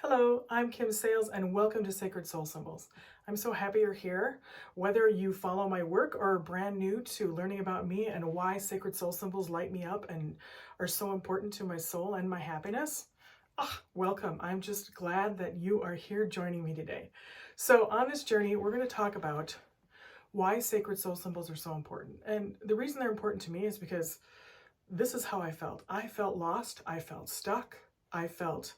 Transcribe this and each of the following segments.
Hello, I'm Kim Sales and welcome to Sacred Soul Symbols. I'm so happy you're here. Whether you follow my work or are brand new to learning about me and why sacred soul symbols light me up and are so important to my soul and my happiness, welcome. I'm just glad that you are here joining me today. So on this journey, we're going to talk about why sacred soul symbols are so important. And the reason they're important to me is because this is how I felt. I felt lost. I felt stuck. I felt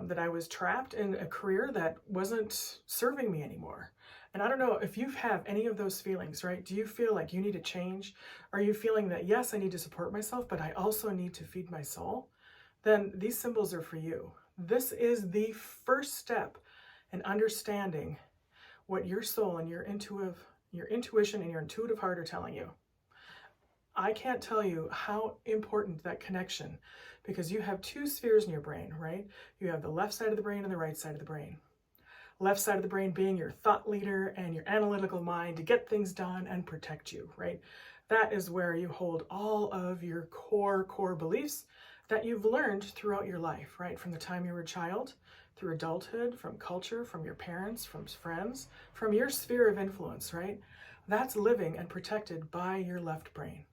that I was trapped in a career that wasn't serving me anymore. And I don't know if you have any of those feelings, right? Do you feel like you need to change? Are you feeling that, yes, I need to support myself, but I also need to feed my soul? Then these symbols are for you. This is the first step in understanding what your soul and your intuition and your intuitive heart are telling you. I can't tell you how important that connection, because you have two spheres in your brain, right? You have the left side of the brain and the right side of the brain. Left side of the brain being your thought leader and your analytical mind to get things done and protect you, right? That is where you hold all of your core beliefs that you've learned throughout your life, right? From the time you were a child, through adulthood, from culture, from your parents, from friends, from your sphere of influence, right? That's living and protected by your left brain.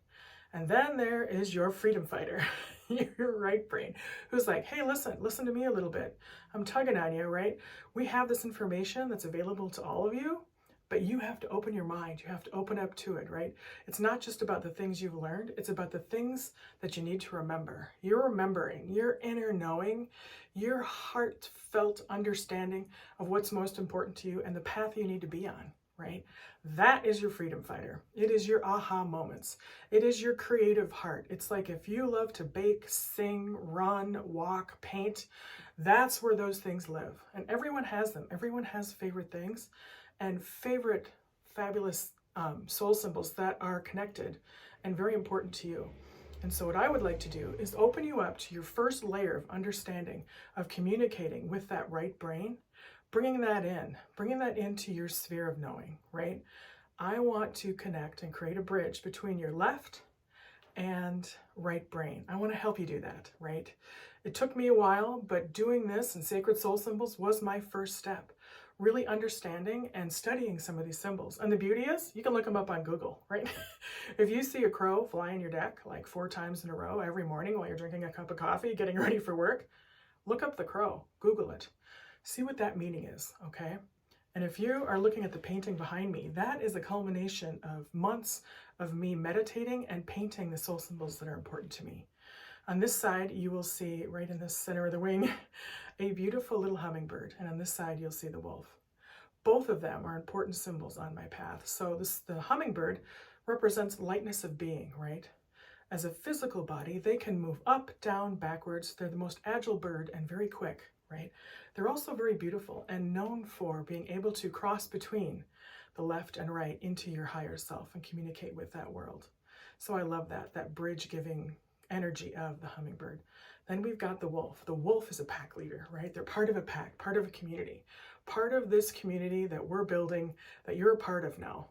And then there is your freedom fighter, your right brain, who's like, hey, listen to me a little bit. I'm tugging on you, right? We have this information that's available to all of you, but you have to open your mind. You have to open up to it, right? It's not just about the things you've learned. It's about the things that you need to remember. You're remembering, your inner knowing, your heartfelt understanding of what's most important to you and the path you need to be on. Right? That is your freedom fighter. It is your aha moments. It is your creative heart. It's like if you love to bake, sing, run, walk, paint, that's where those things live. And everyone has them. Everyone has favorite things and favorite fabulous soul symbols that are connected and very important to you. And so what I would like to do is open you up to your first layer of understanding, of communicating with that right brain, bringing that into your sphere of knowing, right? I want to connect and create a bridge between your left and right brain. I want to help you do that, right? It took me a while, but doing this and sacred soul symbols was my first step. Really understanding and studying some of these symbols. And the beauty is, you can look them up on Google, right? If you see a crow fly in your deck like 4 times in a row every morning while you're drinking a cup of coffee, getting ready for work, look up the crow, Google it. See what that meaning is, okay? And if you are looking at the painting behind me, that is a culmination of months of me meditating and painting the soul symbols that are important to me. On this side, you will see, right in the center of the wing, a beautiful little hummingbird. And on this side, you'll see the wolf. Both of them are important symbols on my path. So the hummingbird represents lightness of being, right? As a physical body, they can move up, down, backwards. They're the most agile bird and very quick, right? They're also very beautiful and known for being able to cross between the left and right into your higher self and communicate with that world. So I love that bridge giving energy of the hummingbird. Then we've got the wolf. The wolf is a pack leader, right? They're part of a pack, part of a community, part of this community that we're building, that you're a part of now,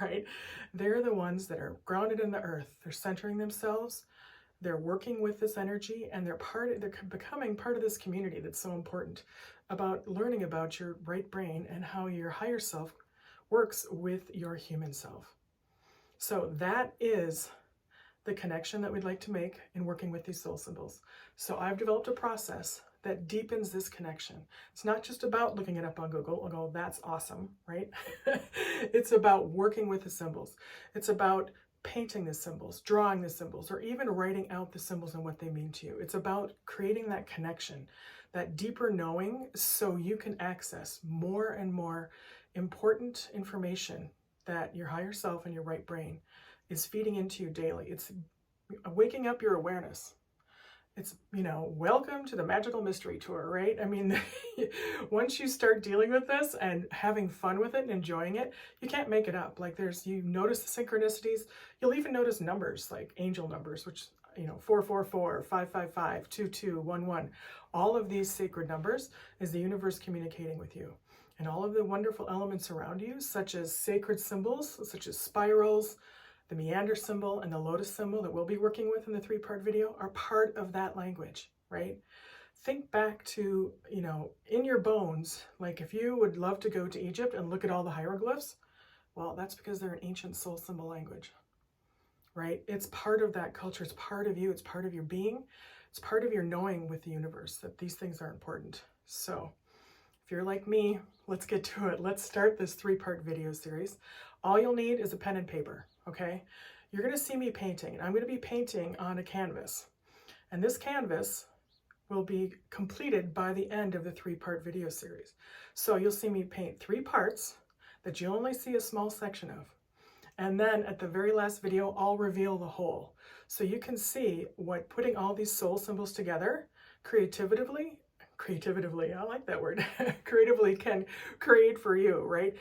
right? They're the ones that are grounded in the earth. They're centering themselves. They're working with this energy and they're becoming part of this community that's so important about learning about your right brain and how your higher self works with your human self. So that is the connection that we'd like to make in working with these soul symbols. So I've developed a process that deepens this connection. It's not just about looking it up on Google and go, that's awesome, right? It's about working with the symbols. It's about painting the symbols, drawing the symbols, or even writing out the symbols and what they mean to you. It's about creating that connection, that deeper knowing, so you can access more and more important information that your higher self and your right brain is feeding into you daily. It's waking up your awareness. It's, welcome to the magical mystery tour, right? I mean, once you start dealing with this and having fun with it and enjoying it, you can't make it up. Like you notice the synchronicities. You'll even notice numbers like angel numbers, which, 444, 555, 2211. All of these sacred numbers is the universe communicating with you. And all of the wonderful elements around you, such as sacred symbols, such as spirals, the Meander symbol and the lotus symbol that we'll be working with in the 3-part video, are part of that language, right? think back to, in your bones, like if you would love to go to Egypt and look at all the hieroglyphs, well, that's because they're an ancient soul symbol language, right? It's part of that culture. It's part of you. It's part of your being. It's part of your knowing with the universe that these things are important. So if you're like me, let's get to it. Let's start this 3-part video series. All you'll need is a pen and paper, okay? You're going to see me painting, and I'm going to be painting on a canvas. And this canvas will be completed by the end of the 3-part video series. So you'll see me paint 3 parts that you'll only see a small section of. And then at the very last video, I'll reveal the whole. So you can see what putting all these soul symbols together creatively, I like that word, creatively can create for you, right?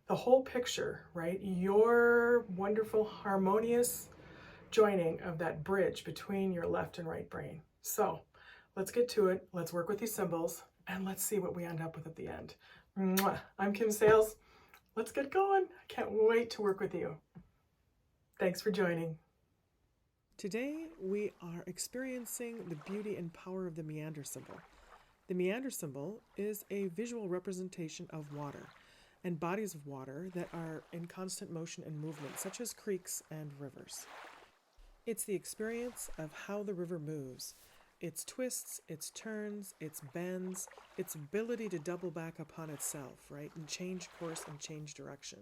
The whole picture, right? Your wonderful, harmonious joining of that bridge between your left and right brain. So let's get to it. Let's work with these symbols and let's see what we end up with at the end. Mwah. I'm Kim Sales. Let's get going. I can't wait to work with you. Thanks for joining. Today we are experiencing the beauty and power of the Meander symbol. The Meander symbol is a visual representation of water and bodies of water that are in constant motion and movement, such as creeks and rivers. It's the experience of how the river moves, its twists, its turns, its bends, its ability to double back upon itself, right, and change course and change direction.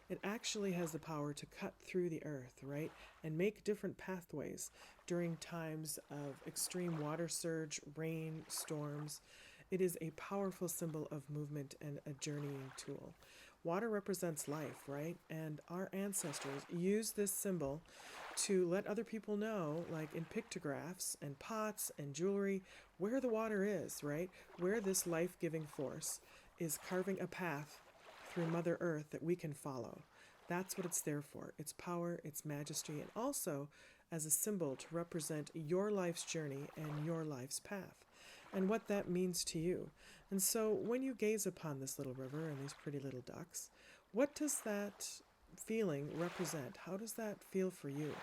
It actually has the power to cut through the earth, right, and make different pathways during times of extreme water surge, rain, storms. It is a powerful symbol of movement and a journeying tool. Water represents life, right, and our ancestors used this symbol to let other people know, like in pictographs and pots and jewelry, where the water is, right? Where this life-giving force is carving a path through Mother Earth that we can follow. That's what it's there for. Its power, its majesty, and also as a symbol to represent your life's journey and your life's path and what that means to you. And so when you gaze upon this little river and these pretty little ducks, what does that feeling represent? How does that feel for you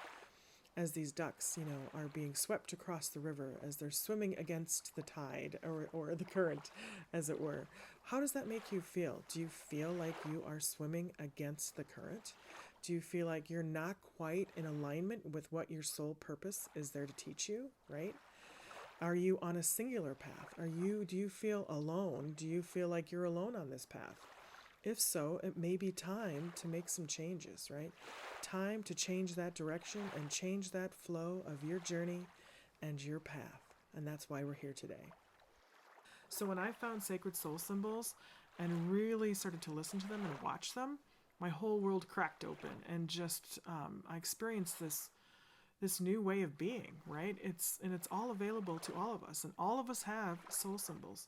as these ducks, are being swept across the river, as they're swimming against the tide or the current, as it were? How does that make you feel? Do you feel like you are swimming against the current? Do you feel like you're not quite in alignment with what your soul purpose is there to teach you, right? Are you on a singular path? Do you feel alone? Do you feel like you're alone on this path? If so, it may be time to make some changes, right? Time to change that direction and change that flow of your journey and your path. And that's why we're here today. So when I found sacred soul symbols and really started to listen to them and watch them, my whole world cracked open and just I experienced this new way of being, right? It's all available to all of us, and all of us have soul symbols.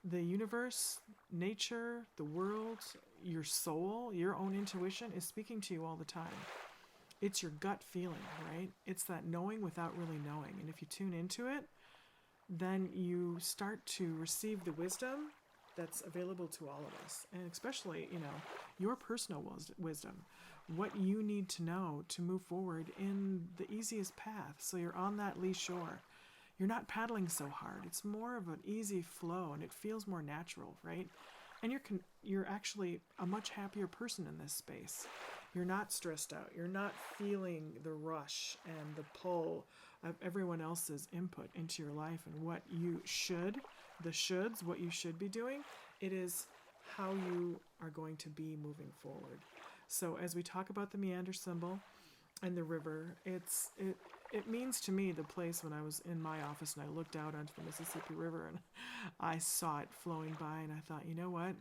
The universe, nature, the world, your soul, your own intuition is speaking to you all the time. It's your gut feeling, right? It's that knowing without really knowing. And if you tune into it, then you start to receive the wisdom that's available to all of us. And especially, your personal wisdom, what you need to know to move forward in the easiest path. So you're on that lee shore. You're not paddling so hard. It's more of an easy flow, and it feels more natural, right? And you're actually a much happier person in this space. You're not stressed out. You're not feeling the rush and the pull of everyone else's input into your life and what you should, the shoulds, what you should be doing. It is how you are going to be moving forward. So as we talk about the Meander symbol and the river, it means to me the place when I was in my office and I looked out onto the Mississippi River and I saw it flowing by, and I thought, you know what?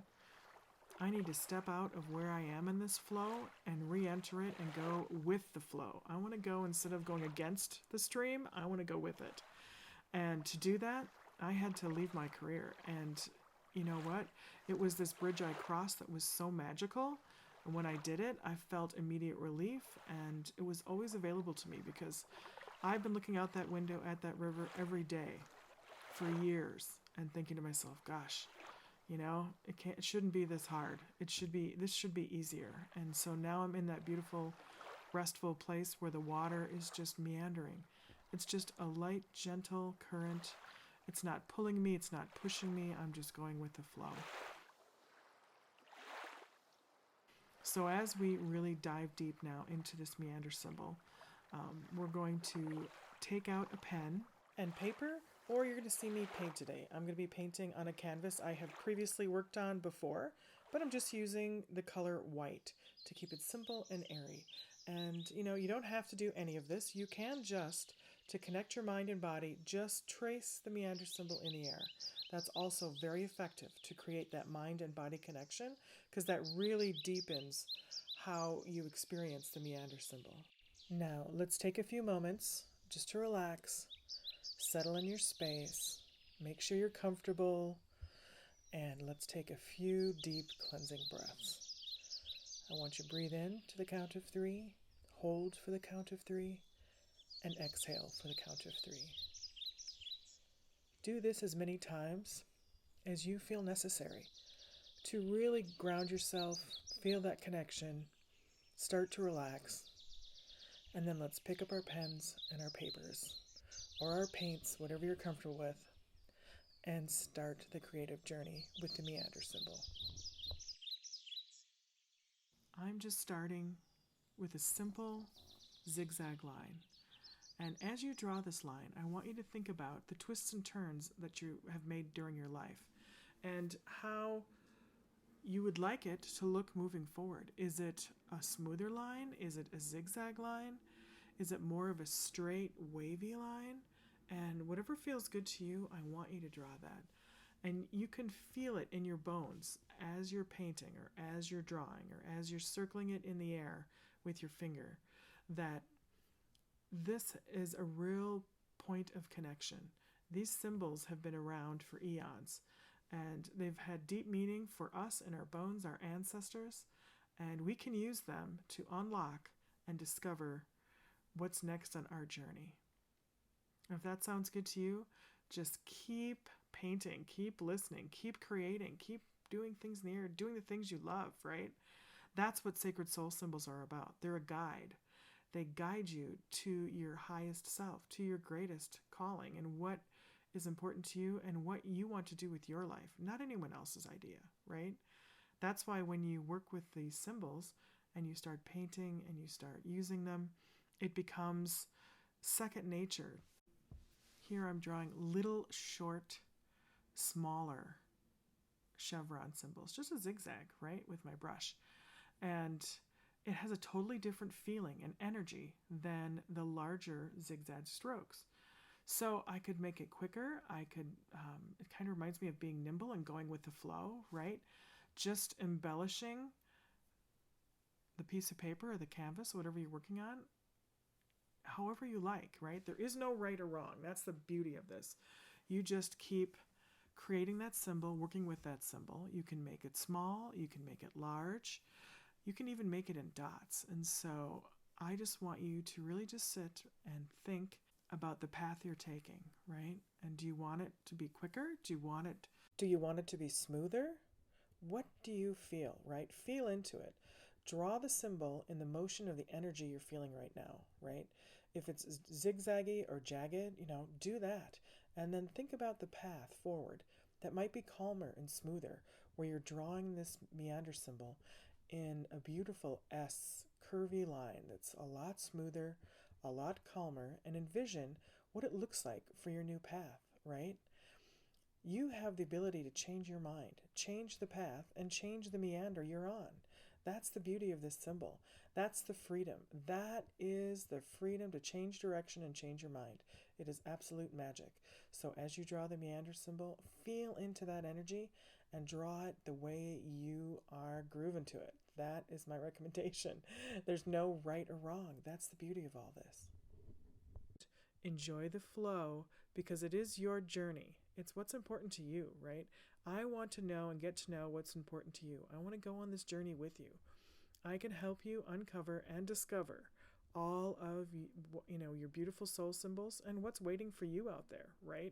I need to step out of where I am in this flow and re-enter it and go with the flow. I want to go, instead of going against the stream, I want to go with it. And to do that, I had to leave my career. And you know what? It was this bridge I crossed that was so magical. And when I did it, I felt immediate relief, and it was always available to me because I've been looking out that window at that river every day for years and thinking to myself, gosh, it shouldn't be this hard. This should be easier. And so now I'm in that beautiful, restful place where the water is just meandering. It's just a light, gentle current. It's not pulling me, it's not pushing me, I'm just going with the flow. So as we really dive deep now into this meander symbol, we're going to take out a pen and paper, or you're going to see me paint today. I'm going to be painting on a canvas I have previously worked on before, but I'm just using the color white to keep it simple and airy. And you don't have to do any of this. You can just, to connect your mind and body, just trace the meander symbol in the air. That's also very effective to create that mind and body connection, because that really deepens how you experience the meander symbol. Now, let's take a few moments just to relax, settle in your space, make sure you're comfortable, and let's take a few deep cleansing breaths. I want you to breathe in to the count of 3, hold for the count of 3, and exhale for the count of 3. Do this as many times as you feel necessary to really ground yourself, feel that connection, start to relax, and then let's pick up our pens and our papers, or our paints, whatever you're comfortable with, and start the creative journey with the meander symbol. I'm just starting with a simple zigzag line. And as you draw this line, I want you to think about the twists and turns that you have made during your life and how you would like it to look moving forward. Is it a smoother line? Is it a zigzag line? Is it more of a straight, wavy line? And whatever feels good to you, I want you to draw that. And you can feel it in your bones as you're painting or as you're drawing or as you're circling it in the air with your finger, that this is a real point of connection. These symbols have been around for eons, and they've had deep meaning for us in our bones, our ancestors, and we can use them to unlock and discover what's next on our journey. If that sounds good to you, just keep painting, keep listening, keep creating, keep doing things in the air, doing the things you love, right? That's what sacred soul symbols are about. They're a guide. They guide you to your highest self, to your greatest calling, and what is important to you and what you want to do with your life, not anyone else's idea, right? That's why when you work with these symbols and you start painting and you start using them, it becomes second nature. Here I'm drawing little, short, smaller chevron symbols, just a zigzag, right, with my brush. And it has a totally different feeling and energy than the larger zigzag strokes. So I could make it quicker. I could, it kind of reminds me of being nimble and going with the flow, right? Just embellishing the piece of paper or the canvas, whatever you're working on, however you like, right? There is no right or wrong. That's the beauty of this. You just keep creating that symbol, working with that symbol. You can make it small, you can make it large, you can even make it in dots. And so I just want you to really just sit and think about the path you're taking, right? And do you want it to be quicker? Do you want it to be smoother? What do you feel, right? Feel into it. Draw the symbol in the motion of the energy you're feeling right now, right? If it's zigzaggy or jagged, do that. And then think about the path forward that might be calmer and smoother, where you're drawing this meander symbol in a beautiful S curvy line that's a lot smoother, a lot calmer, and envision what it looks like for your new path, right? You have the ability to change your mind, change the path, and change the meander you're on. That's the beauty of this symbol. That's the freedom. That is the freedom to change direction and change your mind. It is absolute magic. So as you draw the meander symbol, feel into that energy and draw it the way you are grooving to it. That is my recommendation. There's no right or wrong. That's the beauty of all this. Enjoy the flow, because it is your journey. It's what's important to you, right? I want to know and get to know what's important to you. I want to go on this journey with you. I can help you uncover and discover all of your beautiful soul symbols and what's waiting for you out there, right?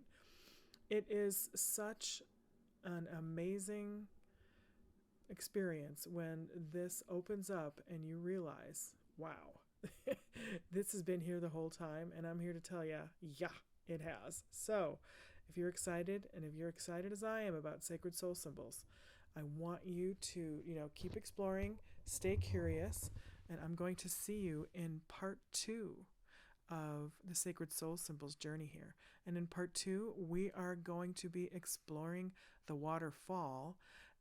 It is such an amazing experience when this opens up and you realize, wow, this has been here the whole time, and I'm here to tell you, yeah, it has. So If you're excited, and if you're excited as I am about sacred soul symbols, I want you to, keep exploring, stay curious, and I'm going to see you in part 2 of the Sacred Soul Symbols journey here. And in part 2, we are going to be exploring the waterfall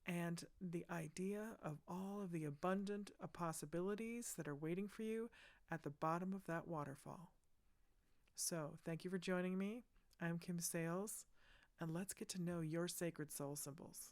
and the idea of all of the abundant possibilities that are waiting for you at the bottom of that waterfall. So, thank you for joining me. I'm Kim Sales, and let's get to know your sacred soul symbols.